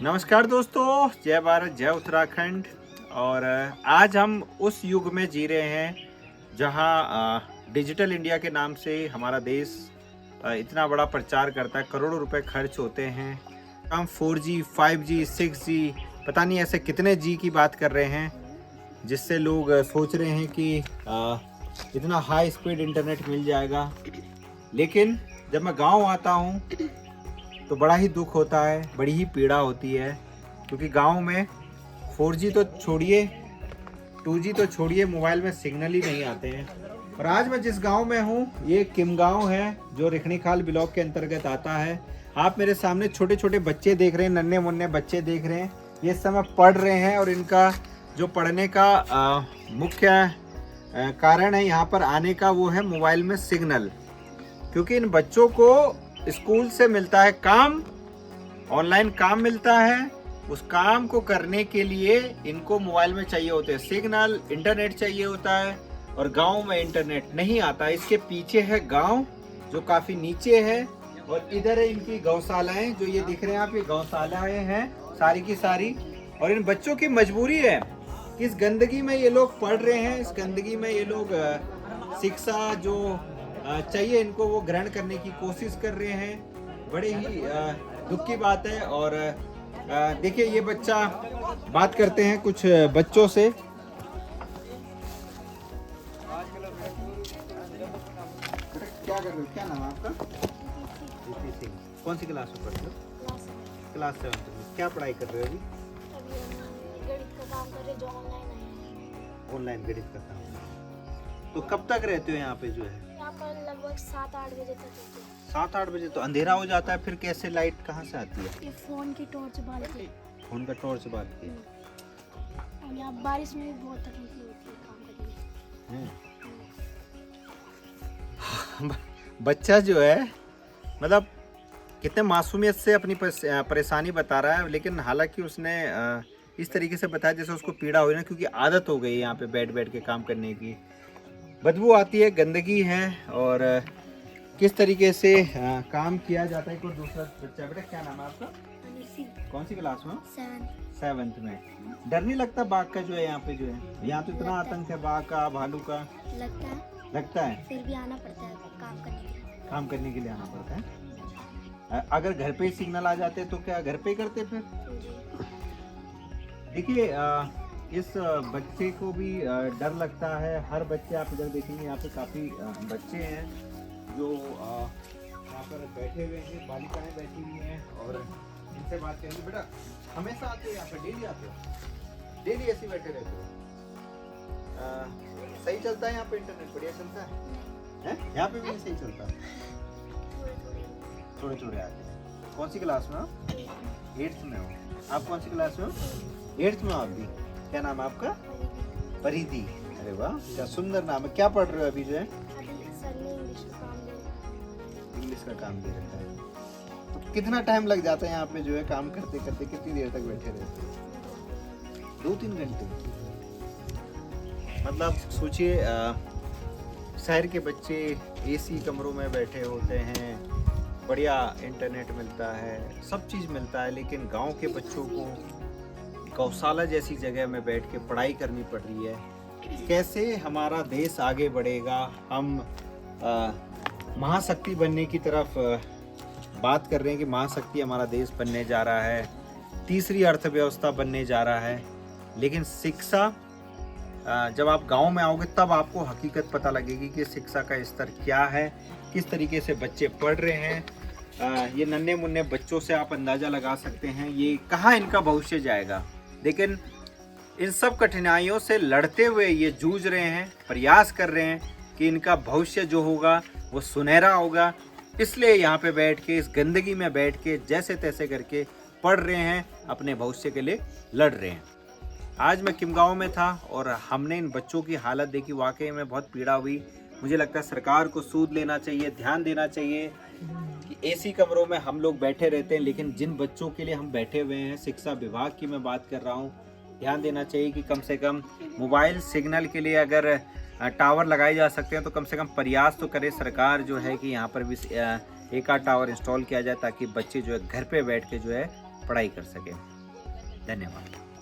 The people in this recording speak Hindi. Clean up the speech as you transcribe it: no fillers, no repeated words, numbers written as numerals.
नमस्कार दोस्तों, जय भारत जय उत्तराखंड। और आज हम उस युग में जी रहे हैं जहां डिजिटल इंडिया के नाम से हमारा देश इतना बड़ा प्रचार करता है, करोड़ों रुपए खर्च होते हैं। हम 4G, 5G, 6G, पता नहीं ऐसे कितने जी की बात कर रहे हैं, जिससे लोग सोच रहे हैं कि इतना हाई स्पीड इंटरनेट मिल जाएगा। लेकिन जब मैं गांव आता हूं तो बड़ा ही दुख होता है, बड़ी ही पीड़ा होती है, क्योंकि गांव में 4G तो छोड़िए, 2G तो छोड़िए, मोबाइल में सिग्नल ही नहीं आते हैं। और आज मैं जिस गांव में हूं, ये किम गांव है, जो रिखणीखाल ब्लॉक के अंतर्गत आता है। आप मेरे सामने छोटे छोटे बच्चे देख रहे हैं, नन्हे मुन्ने बच्चे देख रहे हैं। ये इस समय पढ़ रहे हैं और इनका जो पढ़ने का मुख्य कारण है यहाँ पर आने का, वो है मोबाइल में सिग्नल। क्योंकि इन बच्चों को स्कूल से मिलता है काम, ऑनलाइन काम मिलता है। उस काम को करने के लिए इनको मोबाइल में चाहिए होते हैं सिग्नल, इंटरनेट चाहिए होता है। और गांव में इंटरनेट नहीं आता। इसके पीछे है गांव जो काफी नीचे है, और इधर है इनकी गौशालाएं, जो ये दिख रहे हैं आप, ये गौशालाएं हैं सारी की सारी। और इन बच्चों की मजबूरी है कि इस गंदगी में ये लोग पढ़ रहे हैं, इस गंदगी में ये लोग शिक्षा जो चाहिए इनको वो ग्रहण करने की कोशिश कर रहे हैं। बड़े ही दुख की बात है। और देखिए, ये बच्चा, बात करते हैं कुछ बच्चों से। क्या कर रहे हो, क्या नाम है आपका? कौन सी क्लास में पढ़ते हो? क्लास 7 में। क्या पढ़ाई कर रहे हो अभी? गणित का काम कर रहे, जो ऑनलाइन है। ऑनलाइन गणित का काम। तो कब तक रहते हो यहाँ पे जो है? यहाँ पर लगभग 7-8 बजे तक रहते हैं। 7-8 बजे तो अंधेरा हो जाता है, फिर कैसे लाइट कहाँ से आती है? ये फोन की टॉर्च बाल के। फोन का टॉर्च बात की। और यहाँ बारिश में भी बहुत तकलीफ होती है काम करने में। बच्चा जो है, मतलब कितने मासूमियत से अपनी परेशानी बता रहा है। लेकिन हालांकि उसने इस तरीके से बताया जैसे उसको पीड़ा हुई ना, क्योंकि आदत हो गई है यहाँ पे बैठ बैठ के काम करने की। बदबू आती है, गंदगी है, और किस तरीके से काम किया जाता है। कोई दूसरा बच्चा, बेटा क्या नाम है आपका? कौन सी क्लास में? 7th में। डर नहीं लगता बाघ का जो है यहाँ पे जो है? यहाँ तो इतना आतंक है बाघ का, भालू का। लगता है फिर भी आना पड़ता है काम करने के लिए आना पड़ता है। अगर घर पे ही सिग्नल आ जाते तो क्या घर पे ही करते फिर? देखिए, इस बच्चे को भी डर लगता है। हर बच्चे, आप इधर देखेंगे यहाँ पे काफ़ी बच्चे हैं जो यहाँ पर बैठे हुए हैं, बालिकाएं बैठी हुई हैं, और इनसे बात करेंगे। बेटा, हमेशा आते हो यहाँ पे? डेली आते हो? डेली ऐसे बैठे रहते हो? सही चलता है यहाँ पे इंटरनेट? बढ़िया चलता है? यहाँ पे भी नहीं सही चलता? थोड़े थोड़े आते हैं। कौन सी क्लास में हो? 8th में हो। आप कौन सी क्लास में हो? 8th में हो आप भी। क्या नाम है आपका? परिधि। अरे वाह, क्या सुंदर नाम है। क्या पढ़ रहे हो अभी जो है? इंग्लिश का काम दे रखा है। तो कितना टाइम लग जाता है यहाँ पे जो है काम करते करते? कितनी देर तक बैठे रहते हो? 2-3 घंटे। मतलब सोचिए, शहर के बच्चे AC कमरों में बैठे होते हैं, बढ़िया इंटरनेट मिलता है, सब चीज़ मिलता है, लेकिन गांव के बच्चों को गौशाला जैसी जगह में बैठ के पढ़ाई करनी पड़ रही है। कैसे हमारा देश आगे बढ़ेगा? हम महाशक्ति बनने की तरफ बात कर रहे हैं कि महाशक्ति हमारा देश बनने जा रहा है, तीसरी अर्थव्यवस्था बनने जा रहा है। लेकिन शिक्षा, जब आप गांव में आओगे तब आपको हकीकत पता लगेगी कि शिक्षा का स्तर क्या है, किस तरीके से बच्चे पढ़ रहे हैं। ये नन्हे मुन्ने बच्चों से आप अंदाज़ा लगा सकते हैं ये कहाँ इनका भविष्य जाएगा। लेकिन इन सब कठिनाइयों से लड़ते हुए ये जूझ रहे हैं, प्रयास कर रहे हैं कि इनका भविष्य जो होगा वो सुनहरा होगा। इसलिए यहाँ पे बैठ के, इस गंदगी में बैठ के, जैसे तैसे करके पढ़ रहे हैं, अपने भविष्य के लिए लड़ रहे हैं। आज मैं किम गाँव में था और हमने इन बच्चों की हालत देखी, वाकई में बहुत पीड़ा हुई। मुझे लगता है सरकार को सूद लेना चाहिए, ध्यान देना चाहिए कि AC कमरों में हम लोग बैठे रहते हैं, लेकिन जिन बच्चों के लिए हम बैठे हुए हैं, शिक्षा विभाग की मैं बात कर रहा हूँ, ध्यान देना चाहिए कि कम से कम मोबाइल सिग्नल के लिए अगर टावर लगाए जा सकते हैं तो कम से कम प्रयास तो करे सरकार जो है कि यहाँ पर भी एक आध टावर इंस्टॉल किया जाए, ताकि बच्चे जो है घर पे बैठ के जो है पढ़ाई कर सकें। धन्यवाद।